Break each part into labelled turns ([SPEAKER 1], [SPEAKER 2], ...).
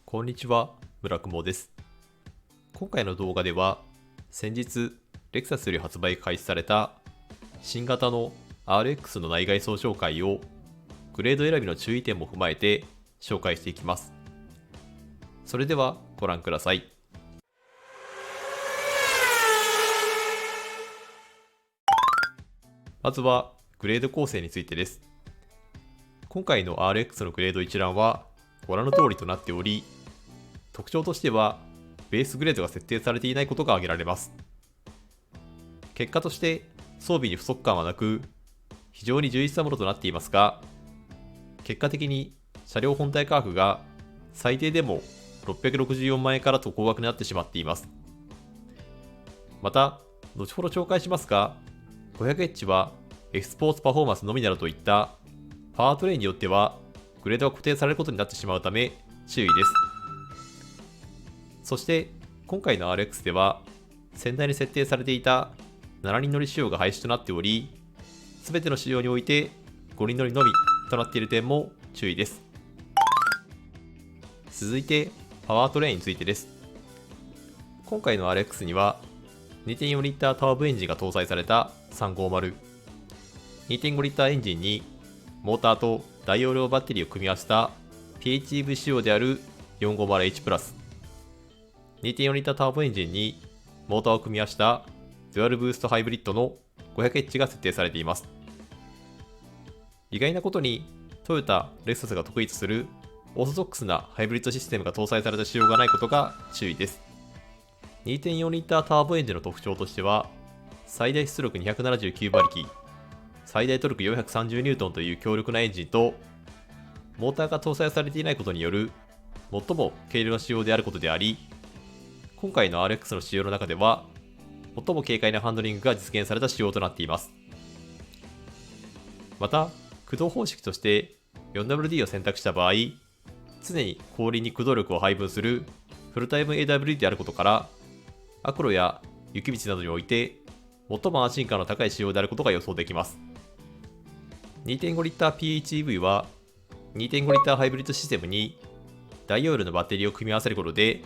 [SPEAKER 1] こんにちは、村雲です。今回の動画では、先日、レクサスより発売開始された新型の RX の内外装紹介をグレード選びの注意点も踏まえて紹介していきます。それではご覧ください。まずはグレード構成についてです。今回の RX のグレード一覧はご覧の通りとなっており、特徴としてはベースグレードが設定されていないことが挙げられます。結果として装備に不足感はなく、非常に充実したものとなっていますが、結果的に車両本体価格が最低でも664万円からと高額になってしまっています。また、後ほど紹介しますが、500H は F スポーツパフォーマンスのみなどといったパワートレインによってはグレードが固定されることになってしまうため注意です。そして今回の RX では先代に設定されていた7人乗り仕様が廃止となっており、全ての仕様において5人乗りのみとなっている点も注意です。続いてパワートレインについてです。今回の RX には 2.4 リッターターボエンジンが搭載された350、2.5 リッターエンジンにモーターと大容量バッテリーを組み合わせた PHEV 仕様である 450H プラス、2.4 リッターターボエンジンにモーターを組み合わせたデュアルブーストハイブリッドの 500H が設定されています。意外なことにトヨタ、レクサスが得意とするオーソドックスなハイブリッドシステムが搭載された仕様がないことが注意です。2.4 リッターターボエンジンの特徴としては、最大出力279馬力、最大トルク430ニュートンという強力なエンジンと、モーターが搭載されていないことによる最も軽量な仕様であることであり、今回の RX の仕様の中では最も軽快なハンドリングが実現された仕様となっています。また、駆動方式として 4WD を選択した場合、常に後輪に駆動力を配分するフルタイム AWD であることから、悪路や雪道などにおいて最も安心感の高い仕様であることが予想できます。2.5 リッター PHEV は 2.5 リッターハイブリッドシステムに大容量のバッテリーを組み合わせることで、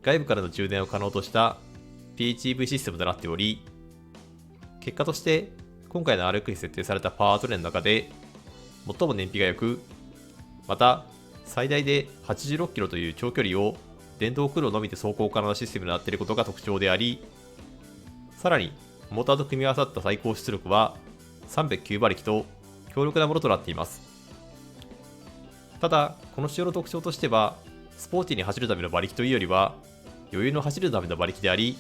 [SPEAKER 1] 外部からの充電を可能とした PHEV システムとなっており、結果として今回の RX に設定されたパワートレインの中で最も燃費が良く、また最大で86キロという長距離を電動駆動のみで走行可能なシステムになっていることが特徴であり、さらにモーターと組み合わさった最高出力は309馬力と強力なものとなっています。ただ、この仕様の特徴としては、スポーティーに走るための馬力というよりは余裕の走るための馬力であり、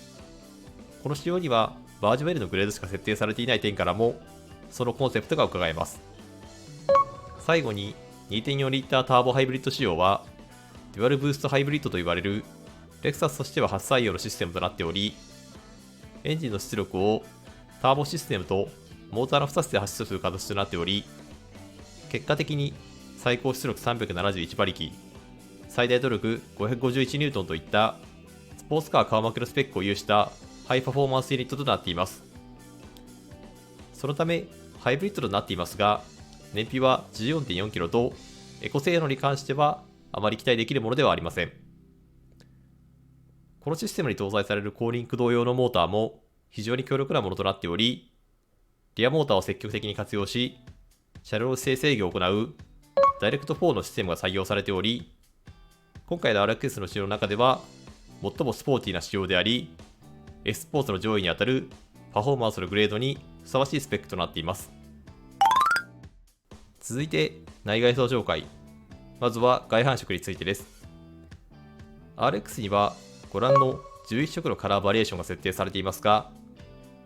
[SPEAKER 1] この仕様にはバージョン L のグレードしか設定されていない点からもそのコンセプトが伺えます。最後に 2.4 リッターターボハイブリッド仕様はデュアルブーストハイブリッドと言われるレクサスとしては初採用のシステムとなっており、エンジンの出力をターボシステムとモーターの2つで発出する形となっており、結果的に最高出力371馬力、最大トルク551ニュートンといったスポーツカー顔負けのスペックを有したハイパフォーマンスユニットとなっています。そのためハイブリッドとなっていますが、燃費は 14.4 キロとエコ性能に関してはあまり期待できるものではありません。このシステムに搭載される後輪駆動用のモーターも非常に強力なものとなっており、リアモーターを積極的に活用し、車両姿勢制御を行うダイレクト4のシステムが採用されており、今回の RX の仕様の中では最もスポーティーな仕様であり、S スポーツの上位にあたるパフォーマンスのグレードにふさわしいスペックとなっています。続いて内外装紹介。まずは外反色についてです。RX にはご覧の11色のカラーバリエーションが設定されていますが、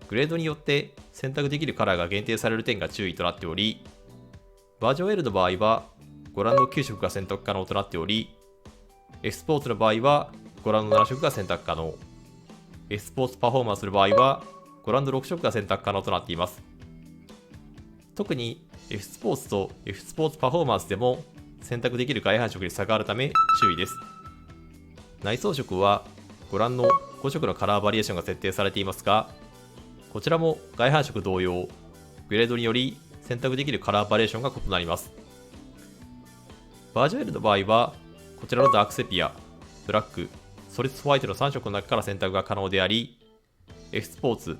[SPEAKER 1] グレードによって選択できるカラーが限定される点が注意となっており、バージョン L の場合はご覧の9色が選択可能となっており、F スポーツの場合はご覧の7色が選択可能、F スポーツパフォーマンスの場合はご覧の6色が選択可能となっています。特に F スポーツと F スポーツパフォーマンスでも選択できる外反色に差があるため注意です。内装色はご覧の5色のカラーバリエーションが設定されていますが、こちらも外反色同様、グレードにより選択できるカラーバリエーションが異なります。バージョン L の場合は、こちらのダークセピア、ブラック、ソリッドホワイトの3色の中から選択が可能であり、F スポーツ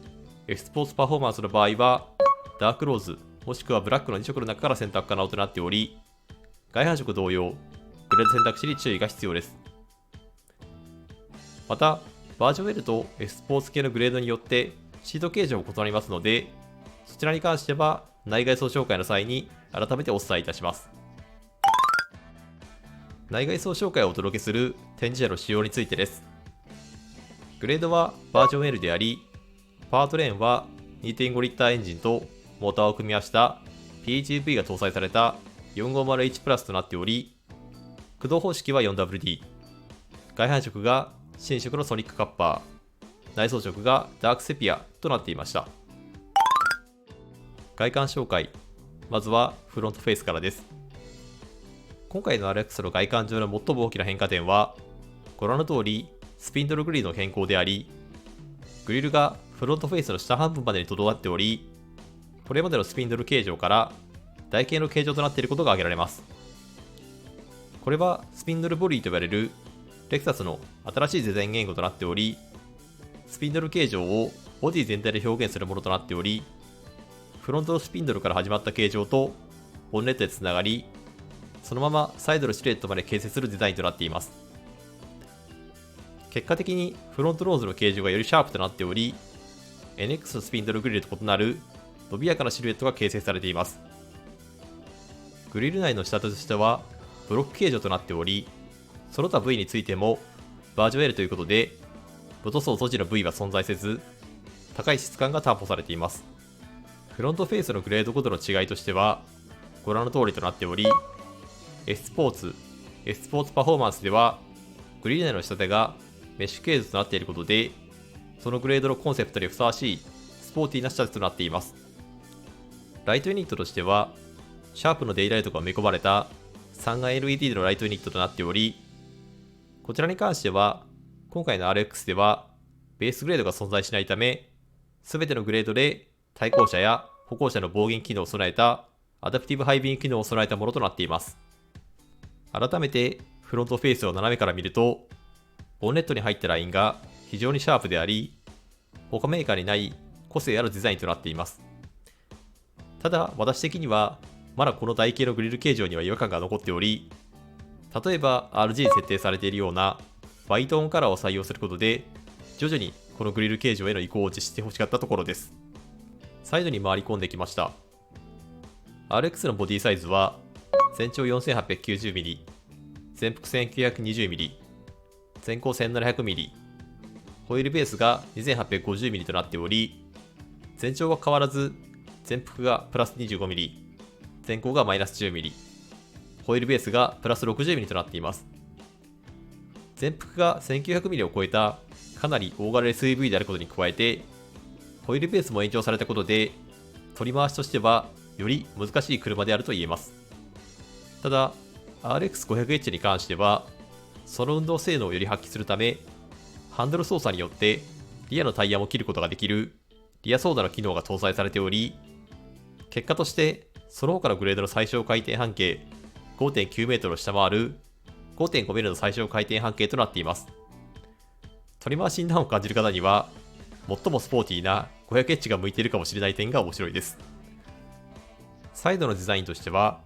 [SPEAKER 1] パフォーマンスの場合は、ダークローズ、もしくはブラックの2色の中から選択可能となっており、外反色同様、グレード選択肢に注意が必要です。また、バージョン L と F スポーツ系のグレードによってシード形状も異なりますので、そちらに関しては内外装紹介の際に改めてお伝えいたします。内外装紹介をお届けする展示車の仕様についてです。グレードはバージョン L であり、パワートレーンは 2.5 リッターエンジンとモーターを組み合わせた PHEV が搭載された 450H プラスとなっており、駆動方式は 4WD、外反色が新色のソニックカッパー、内装色がダークセピアとなっていました。外観紹介、まずはフロントフェイスからです。今回の RX の外観上の最も大きな変化点は、ご覧の通りスピンドルグリルの変更であり、グリルがフロントフェイスの下半分までにとどまっており、これまでのスピンドル形状から台形の形状となっていることが挙げられます。これはスピンドルボディと呼ばれるレクサスの新しいデザイン言語となっており、スピンドル形状をボディ全体で表現するものとなっており、フロントのスピンドルから始まった形状とボンネットでつながり、そのままサイドのシルエットまで形成するデザインとなっています。結果的にフロントノーズの形状がよりシャープとなっており、NX のスピンドルグリルと異なる伸びやかなシルエットが形成されています。グリル内の仕立てとしてはブロック形状となっており、その他部位についてもバージョン L ということで、ブト層素地の部位は存在せず、高い質感が担保されています。フロントフェイスのグレードごとの違いとしては、ご覧の通りとなっており、S スポーツパフォーマンスでは、グリル内の仕立てがメッシュケースとなっていることで、そのグレードのコンセプトにふさわしいスポーティーな仕立てとなっています。ライトユニットとしては、シャープのデイライトが埋め込まれた3眼 LED のライトユニットとなっており、こちらに関しては、今回の RX ではベースグレードが存在しないため、すべてのグレードで対向車や歩行者の防減機能を備えたアダプティブハイビーム機能を備えたものとなっています。改めてフロントフェイスを斜めから見ると、ボンネットに入ったラインが非常にシャープであり、他メーカーにない個性あるデザインとなっています。ただ私的にはまだこの台形のグリル形状には違和感が残っており、例えば RG に設定されているようなバイトーンカラーを採用することで、徐々にこのグリル形状への移行を実施してほしかったところです。サイドに回り込んできました。RX のボディサイズは全長 4890mm、全幅 1920mm、全高 1700mm、ホイールベースが 2850mm となっており、全長は変わらず全幅がプラス 25mm、全高がマイナス 10mm、ホイールベースがプラス 60mm となっています。全幅が 1900mm を超えたかなり大型 SUV であることに加えて、ホイールベースも延長されたことで、取り回しとしてはより難しい車であると言えます。ただ、RX500H に関しては、その運動性能をより発揮するため、ハンドル操作によってリアのタイヤも切ることができるリア操舵の機能が搭載されており、結果としてその他のグレードの最小回転半径 5.9m を下回る 5.5m の最小回転半径となっています。取り回しに難を感じる方には、最もスポーティーな 500H が向いているかもしれない点が面白いです。サイドのデザインとしては、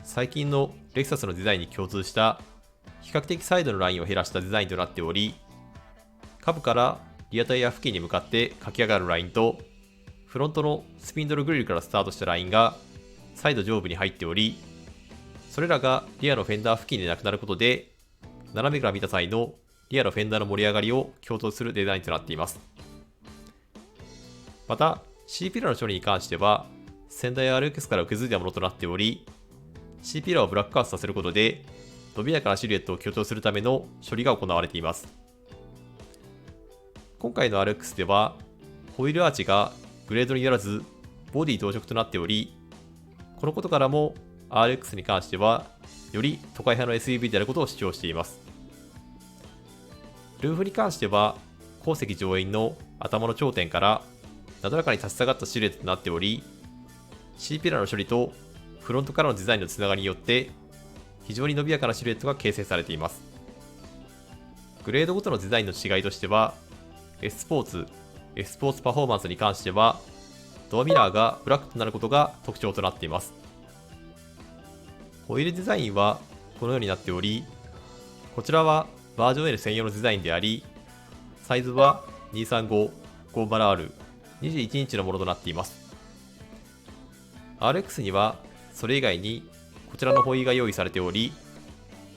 [SPEAKER 1] 最近のレクサスのデザインに共通した比較的サイドのラインを減らしたデザインとなっており、下部からリアタイヤ付近に向かって駆け上がるラインと、フロントのスピンドルグリルからスタートしたラインがサイド上部に入っており、それらがリアのフェンダー付近でなくなることで、斜めから見た際のリアのフェンダーの盛り上がりを強調するデザインとなっています。また C ピラーの処理に関しては先代 RX から受け継いだものとなっており、 C ピラーをブラックアウトさせることで伸びやかなシルエットを強調するための処理が行われています。今回の RX ではホイールアーチがグレードによらずボディ同色となっており、このことからも RX に関してはより都会派の SUV であることを主張しています。ルーフに関しては後席上縁の頭の頂点からなだらかに立ち下がったシルエットとなっており、 C ピラーの処理とフロントからのデザインのつながりによって非常に伸びやかなシルエットが形成されています。グレードごとのデザインの違いとしては、S スポーツ、S スポーツパフォーマンスに関しては、ドアミラーがブラックとなることが特徴となっています。ホイールデザインはこのようになっており、こちらはバージョン L 専用のデザインであり、サイズは 235-50R、21インチのものとなっています。RX にはそれ以外にこちらのホイールが用意されており、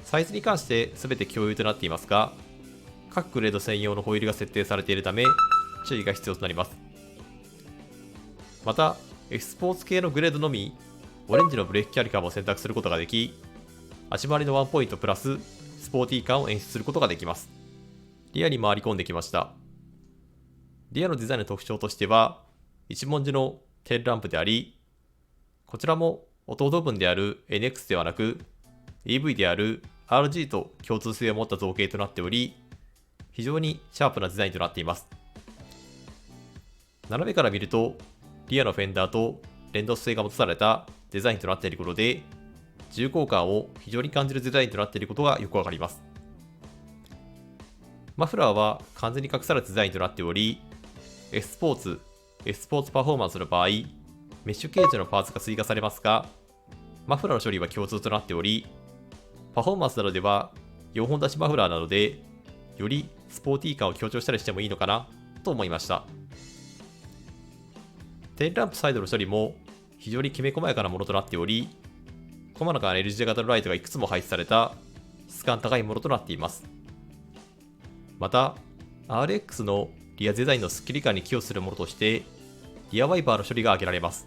[SPEAKER 1] サイズに関して全て共有となっていますが、各グレード専用のホイールが設定されているため注意が必要となります。また S スポーツ系のグレードのみオレンジのブレーキキャリカムを選択することができ、足回りのワンポイントプラススポーティー感を演出することができます。リアに回り込んできました。リアのデザインの特徴としては、一文字のテールランプであり、こちらも弟分である NX ではなく EV である RG と共通性を持った造形となっており、非常にシャープなデザインとなっています。斜めから見るとリアのフェンダーと連動性が持たされたデザインとなっていることで、重厚感を非常に感じるデザインとなっていることがよくわかります。マフラーは完全に隠されたデザインとなっており、S スポーツ、S スポーツパフォーマンスの場合、メッシュケージのパーツが追加されますが、マフラーの処理は共通となっており、パフォーマンスなどでは4本出しマフラーなので、よりスポーティー感を強調したりしてもいいのかなと思いました。テールランプサイドの処理も非常にきめ細やかなものとなっており、細かな LG 型のライトがいくつも配置された質感高いものとなっています。また RX のリアデザインのスッキリ感に寄与するものとして、リアワイパーの処理が挙げられます。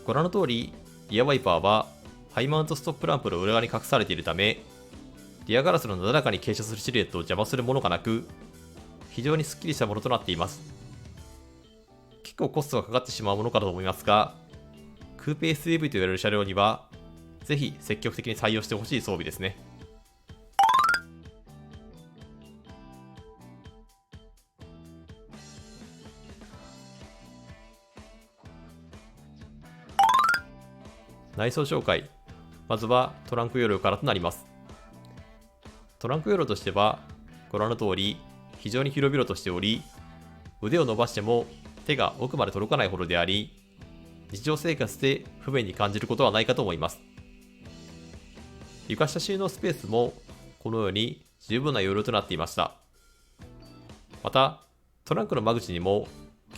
[SPEAKER 1] ご覧の通り、リアワイパーはハイマウントストップランプの裏側に隠されているため、リアガラスのなだらかに傾斜するシルエットを邪魔するものがなく、非常にスッキリしたものとなっています。結構コストがかかってしまうものかと思いますが、クーペ SUV と言われる車両には、ぜひ積極的に採用してほしい装備ですね。内装紹介。まずはトランク容量からとなります。トランク容量としては、ご覧の通り、非常に広々としており、腕を伸ばしても手が奥まで届かないほどであり、日常生活で不便に感じることはないかと思います。床下収納スペースもこのように十分な容量となっていました。また、トランクの間口にも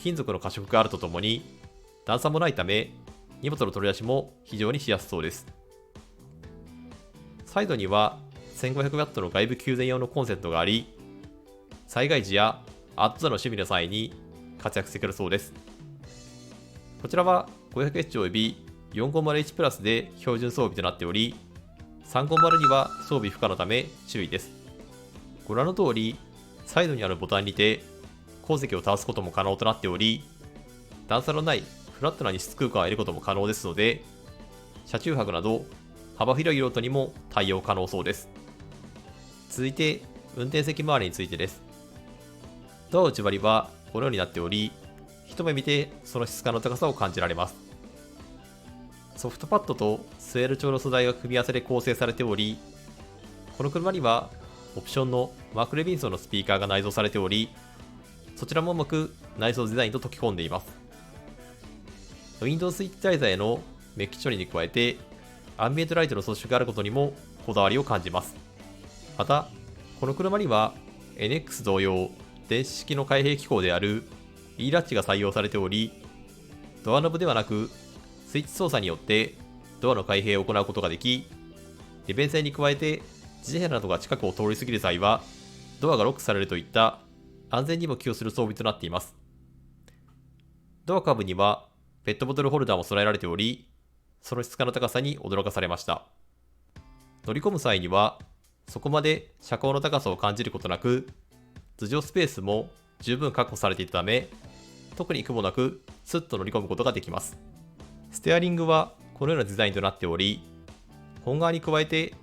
[SPEAKER 1] 金属の可触があるとともに、段差もないため、荷物の取り出しも非常にしやすそうです。サイドには 1500W の外部給電用のコンセントがあり、災害時やアウトドアの趣味の際に活躍してくるそうです。こちらは 500H および 450H プラスで標準装備となっており、350には装備不可のため注意です。ご覧の通り、サイドにあるボタンにて鉱石を倒すことも可能となっており、段差のないフラットな荷室空間を得ることも可能ですので、車中泊など幅広い用途にも対応可能そうです。続いて運転席周りについてです。ドア内張りはこのようになっており、一目見てその質感の高さを感じられます。ソフトパッドとスエル調の素材が組み合わせで構成されており、この車にはオプションのマーク・レビンソンのスピーカーが内蔵されており、そちらもうまく内装デザインと溶け込んでいます。Windows スイッチ台座へのメッキ処理に加えて、アンビエントライトの装飾があることにもこだわりを感じます。また、この車には NX 同様、電子式の開閉機構である E ラッチが採用されており、ドアノブではなく、スイッチ操作によってドアの開閉を行うことができ、利便性に加えて自転車などが近くを通り過ぎる際は、ドアがロックされるといった安全にも寄与する装備となっています。ドア下部にはペットボトルホルダーも備えられており、その質感の高さに驚かされました。乗り込む際には、そこまで車高の高さを感じることなく、頭上スペースも十分確保されていたため、特に苦もなくスッと乗り込むことができます。ステアリングはこのようなデザインとなっており、本側に加えて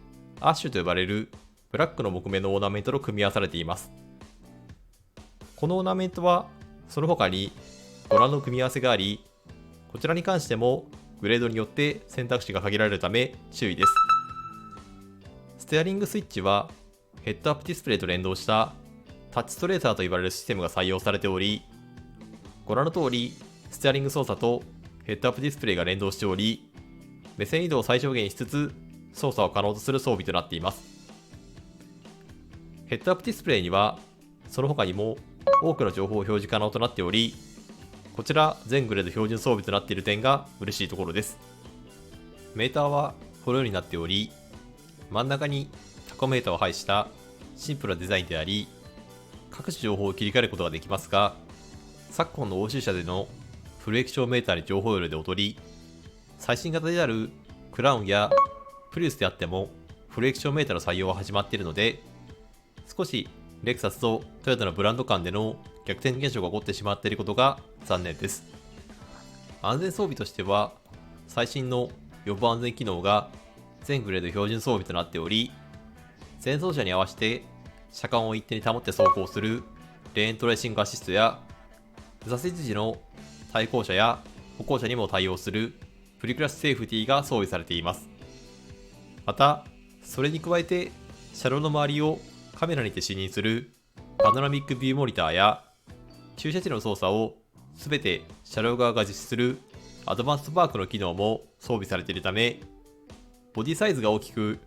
[SPEAKER 1] アッシュと呼ばれるブラックの木目のオーナメントと組み合わされています。このオーナメントはその他にご覧の組み合わせがあり、こちらに関してもグレードによって選択肢が限られるため注意です。ステアリングスイッチはヘッドアップディスプレイと連動したタッチトレーサーと呼ばれるシステムが採用されており、ご覧の通りステアリング操作とヘッドアップディスプレイが連動しており、目線移動を最小限にしつつ操作を可能とする装備となっています。ヘッドアップディスプレイにはその他にも多くの情報を表示可能となっており、こちら全グレード標準装備となっている点が嬉しいところです。メーターはこのようになっており、真ん中にタコメーターを配したシンプルなデザインであり、各種情報を切り替えることができますが、昨今の欧州車でのフル液晶メーターに情報量で劣り、最新型であるクラウンやプリウスであってもフル液晶メーターの採用は始まっているので、少しレクサスとトヨタのブランド間での逆転現象が起こってしまっていることが残念です。安全装備としては、最新の予防安全機能が全グレード標準装備となっており、前走車に合わせて車間を一定に保って走行するレーントレーシングアシストや、左折時の対向車や歩行者にも対応するプリクラスセーフティーが装備されています。また、それに加えて車両の周りをカメラにて視認するパノラミックビューモニターや、駐車時の操作を全て車両側が実施するアドバンストパークの機能も装備されているため、ボディサイズが大きく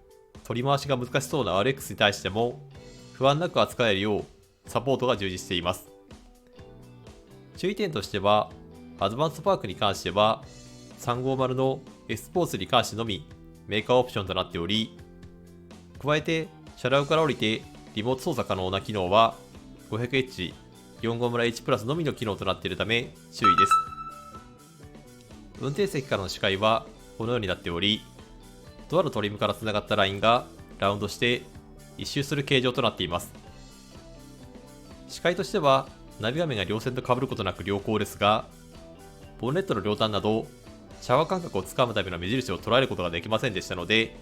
[SPEAKER 1] 取り回しが難しそうな RX に対しても不安なく扱えるようサポートが充実しています。注意点としては、アドバンストパークに関しては350の S スポーツに関してのみメーカーオプションとなっており、加えて車両から降りてリモート操作可能な機能は 500H、450H プラスのみの機能となっているため注意です。運転席からの視界はこのようになっており、ドアのトリムからつながったラインがラウンドして一周する形状となっています。視界としてはナビ画面が両線と被ることなく良好ですが、ボンネットの両端などシャワー感覚をつかむための目印を捉えることができませんでしたので、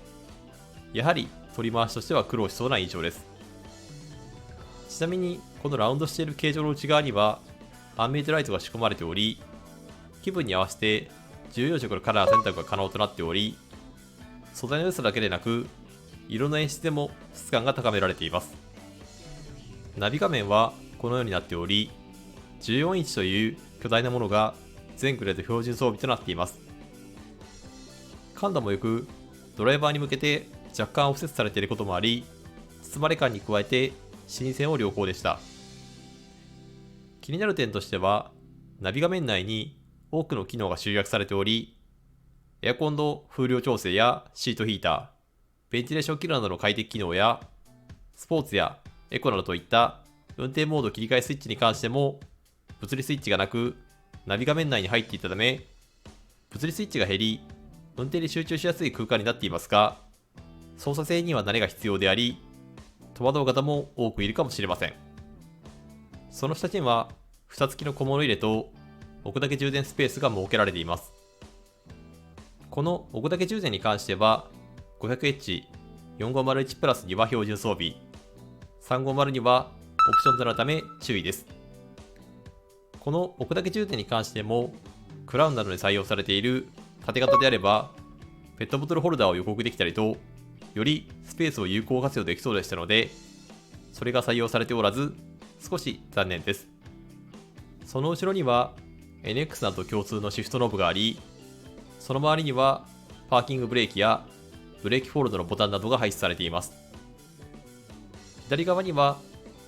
[SPEAKER 1] やはり取り回しとしては苦労しそうな印象です。ちなみにこのラウンドしている形状の内側にはアンビエントライトが仕込まれており、気分に合わせて14色のカラー選択が可能となっており、素材の良さだけでなく色の演出でも質感が高められています。ナビ画面はこのようになっており、14インチという巨大なものが全グレード標準装備となっています。感度も良く、ドライバーに向けて若干オフセットされていることもあり、包まれ感に加えて視線を良好でした。気になる点としては、ナビ画面内に多くの機能が集約されており、エアコンの風量調整やシートヒーター、ベンチレーション機能などの快適機能や、スポーツやエコなどといった運転モード切り替えスイッチに関しても、物理スイッチがなく、ナビ画面内に入っていたため、物理スイッチが減り、運転に集中しやすい空間になっていますが、操作性には慣れが必要であり、戸惑う方も多くいるかもしれません。その下には、蓋付きの小物入れと置くだけ充電スペースが設けられています。この置くだけ充電に関しては、500H、450H プラスには標準装備、350にはオプションとなるため注意です。この置くだけ充電に関しても、クラウンなどで採用されている縦型であれば、ペットボトルホルダーを予告できたりと、よりスペースを有効活用できそうでしたので、それが採用されておらず、少し残念です。その後ろには NX など共通のシフトノブがあり、その周りにはパーキングブレーキやブレーキフォールドのボタンなどが配置されています。左側には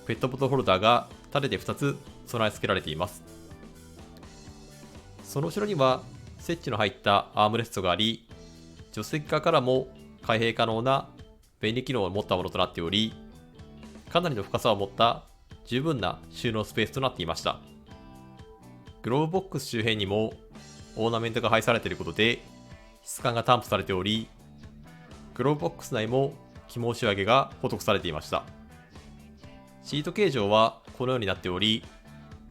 [SPEAKER 1] ペットボトルホルダーが縦で2つ備え付けられています。その後ろにはセッチの入ったアームレストがあり、助手席側からも開閉可能な便利機能を持ったものとなっており、かなりの深さを持った十分な収納スペースとなっていました。グローブボックス周辺にもオーナメントが配されていることで質感が担保されており、グローブボックス内も肝仕上げが施されていました。シート形状はこのようになっており、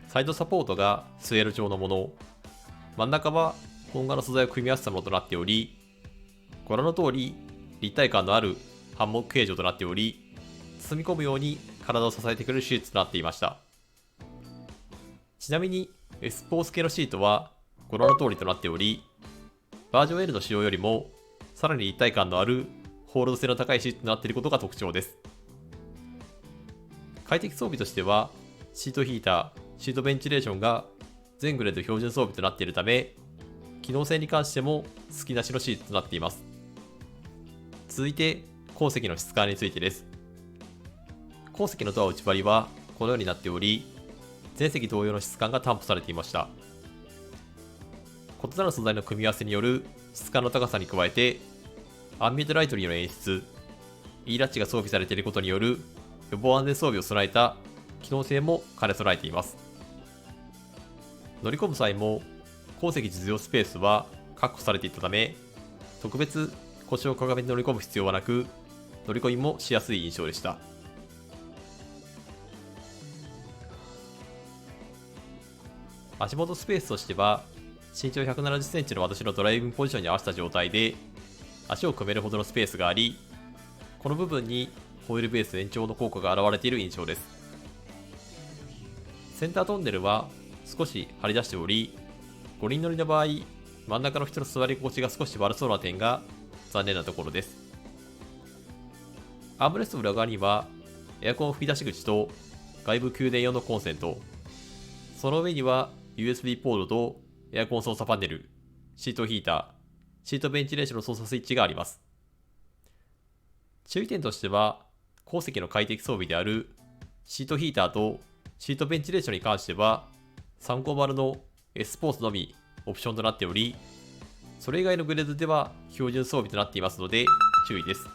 [SPEAKER 1] サイドサポートがスウェール状のもの、真ん中は本画の素材を組み合わせたものとなっており、ご覧の通り立体感のあるハンモック形状となっており、包み込むように体を支えてくれるシートとなっていました。ちなみに S ポーツ系のシートはご覧の通りとなっており、バージョン L の仕様よりもさらに立体感のあるホールド性の高いシートとなっていることが特徴です。快適装備としては、シートヒーター、シートベンチレーションが全グレード標準装備となっているため、機能性に関しても好きなしのシートとなっています。続いて、後席の質感についてです。後席のドア内張りはこのようになっており、前席同様の質感が担保されていました。異なる素材の組み合わせによる質感の高さに加えて、アンビエントライトによる演出、E ラッチが装備されていることによる予防安全装備を備えた機能性も兼ね備えています。乗り込む際も後席実用スペースは確保されていたため、特別腰をかがめて乗り込む必要はなく、乗り込みもしやすい印象でした。足元スペースとしては、身長170センチの私のドライビングポジションに合わせた状態で足を組めるほどのスペースがあり、この部分にホイールベース延長の効果が現れている印象です。センタートンネルは少し張り出しており、5人乗りの場合、真ん中の人の座り心地が少し悪そうな点が残念なところです。アームレスト裏側にはエアコン吹き出し口と外部給電用のコンセント、その上には USB ポートとエアコン操作パネル、シートヒーター、シートベンチレーションの操作スイッチがあります。注意点としては、後席の快適装備であるシートヒーターとシートベンチレーションに関しては、350の S スポーツのみオプションとなっており、それ以外のグレードでは標準装備となっていますので注意です。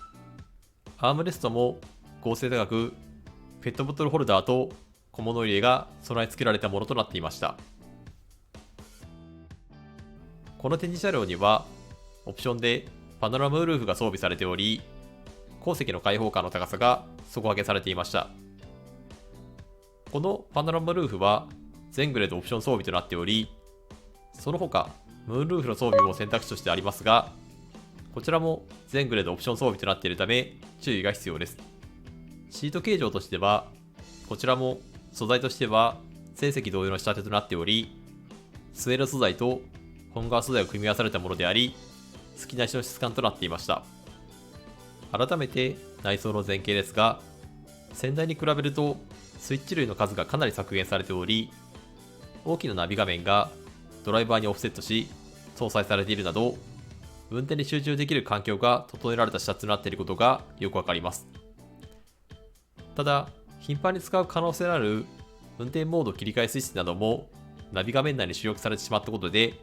[SPEAKER 1] アームレストも合成高く、ペットボトルホルダーと小物入れが備え付けられたものとなっていました。この展示車両には、オプションでパノラマルーフが装備されており、後席の開放感の高さが底上げされていました。このパノラマルーフは全グレードオプション装備となっており、その他、ムーンルーフの装備も選択肢としてありますが、こちらも全グレードオプション装備となっているため注意が必要です。シート形状としては、こちらも素材としては全席同様の仕立てとなっており、スエード素材と本革素材を組み合わされたものであり、好きなしの質感となっていました。改めて内装の前景ですが、先代に比べるとスイッチ類の数がかなり削減されており、大きなナビ画面がドライバーにオフセットし搭載されているなど、運転に集中できる環境が整えられた車体となっていることがよくわかります。ただ、頻繁に使う可能性のある運転モード切り替えスイッチなどもナビ画面内に出力されてしまったことで、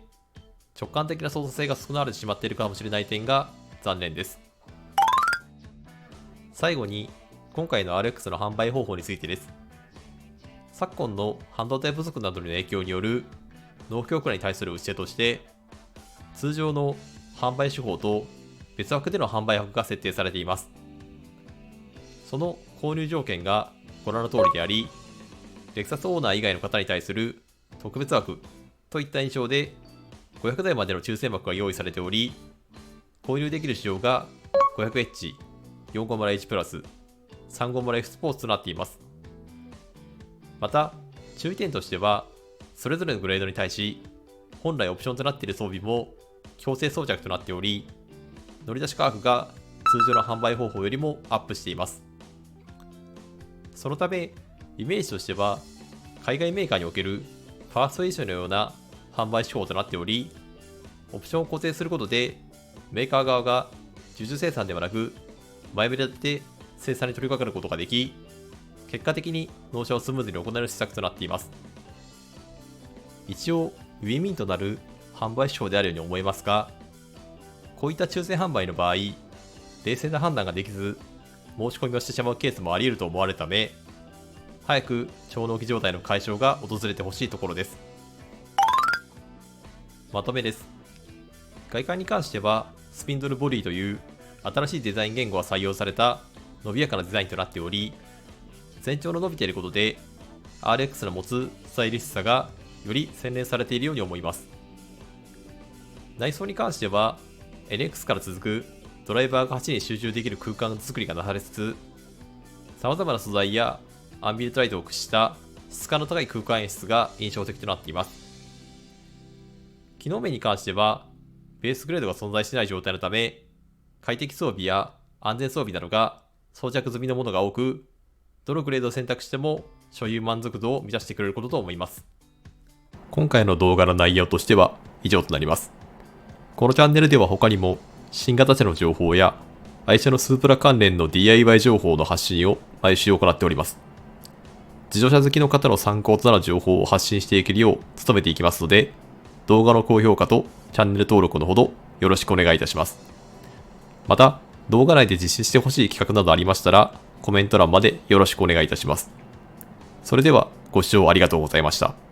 [SPEAKER 1] 直感的な操作性が少なくなってしまっているかもしれない点が残念です。最後に、今回の RX の販売方法についてです。昨今の半導体不足などの影響による納期遅れに対する打ち手として、通常の販売手法と別枠での販売枠が設定されています。その購入条件がご覧の通りであり、レクサスオーナー以外の方に対する特別枠といった印象で、500台までの抽選枠が用意されており、購入できる仕様が 500H、450H プラス、350F スポーツとなっています。また、注意点としては、それぞれのグレードに対し、本来オプションとなっている装備も強制装着となっており、乗り出し価格が通常の販売方法よりもアップしています。そのため、イメージとしては、海外メーカーにおけるファーストエディションのような販売手法となっており、オプションを固定することで、メーカー側が受注生産ではなく、前めでて生産に取り掛かることができ、結果的に納車をスムーズに行える施策となっています。一応、ウィンウィンとなる販売手法であるように思えますが、こういった抽選販売の場合、冷静な判断ができず、申し込みをしてしまうケースもあり得ると思われるため、早く超納期状態の解消が訪れてほしいところです。まとめです。外観に関しては、スピンドルボディという新しいデザイン言語が採用された伸びやかなデザインとなっており、全長の伸びていることで RX の持つスタイリッシュさがより洗練されているように思います。内装に関しては NX から続くドライバーが8に集中できる空間作りがなされつつ、様々な素材やアンビエントライトを駆使した質感の高い空間演出が印象的となっています。機能面に関してはベースグレードが存在しない状態のため、快適装備や安全装備などが装着済みのものが多く、どのグレードを選択しても所有満足度を満たしてくれることと思います。今回の動画の内容としては以上となります。このチャンネルでは他にも新型車の情報や愛車のスープラ関連の DIY 情報の発信を毎週行っております。自動車好きの方の参考となる情報を発信していけるよう努めていきますので、動画の高評価とチャンネル登録のほどよろしくお願いいたします。また、動画内で実施してほしい企画などありましたら、コメント欄までよろしくお願いいたします。それではご視聴ありがとうございました。